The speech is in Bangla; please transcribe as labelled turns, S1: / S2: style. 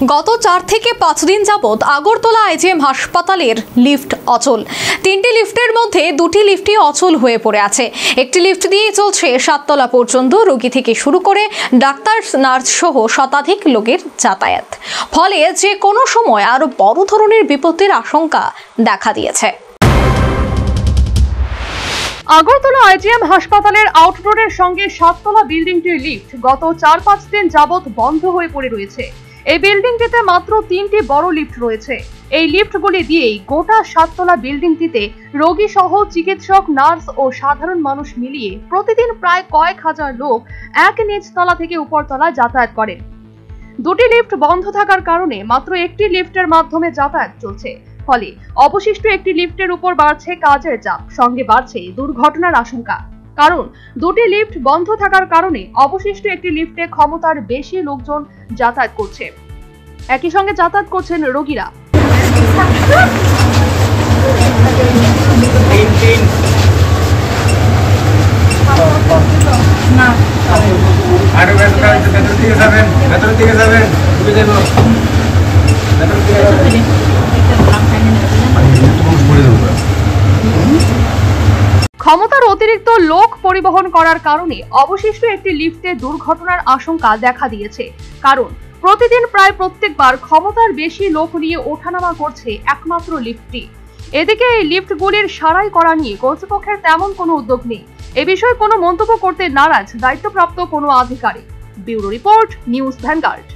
S1: গত 4 থেকে 5 দিন যাবৎ আগরতলা আইজিএম হাসপাতালের লিফট অচল। 3টি লিফটের মধ্যে 2টি লিফটই অচল হয়ে পড়ে আছে। একটি লিফট দিয়ে চলছে 7 তলা পর্যন্ত রোগী থেকে শুরু করে ডাক্তার, নার্স সহ শতাধিক লোকের যাতায়াত। ফলে যে কোনো সময় আরো বড় ধরনের বিপত্তির আশঙ্কা দেখা দিয়েছে।
S2: আগরতলা আইজিএম হাসপাতালের আউটডোরের সঙ্গে 7 তলা বিল্ডিংটির লিফট গত 4-5 দিন যাবৎ বন্ধ হয়ে পড়ে রয়েছে। এই বিল্ডিংটিতে মাত্র 3টি বড় লিফট রয়েছে। এই লিফটগুলি দিয়েই গোটা 7 তলা বিল্ডিংটিতে রোগী সহ চিকিৎসক, নার্স ও সাধারণ মানুষ মিলিয়ে প্রতিদিন প্রায় কয়েক হাজার লোক এক নিচতলা থেকে উপরতলা যাতায়াত করেন। 2টি লিফট বন্ধ থাকার কারণে মাত্র একটি লিফটের মাধ্যমে যাতায়াত চলছে। ফলে অবশিষ্ট একটি লিফটের উপর বাড়ছে কাজের চাপ, সঙ্গে বাড়ছে দুর্ঘটনার আশঙ্কা। কারণ 2টি লিফট বন্ধ থাকার কারণে অবশিষ্ট একটি লিফটে ক্ষমতার বেশি লোকজন যাতায়াত করছে। একই সঙ্গে যাতায়াত করছেন রোগীরা। ক্ষমতার অতিরিক্ত লোক পরিবহন করার কারণে অবশিষ্ট একটি লিফটে দুর্ঘটনার আশঙ্কা দেখা দিয়েছে। কারণ প্রতিদিন প্রায় প্রত্যেকবার ক্ষমতার বেশি লোক নিয়ে ওঠানামা করছে একমাত্র লিফটটি। এদিকে এই লিফটগুলির সারাই করা নিয়ে কর্তৃপক্ষের তেমন কোনো উদ্যোগ নেই। এ বিষয়ে কোনো মন্তব্য করতে নারাজ দায়িত্বপ্রাপ্ত কোনো আধিকারিক। Bureau report, news vanguard.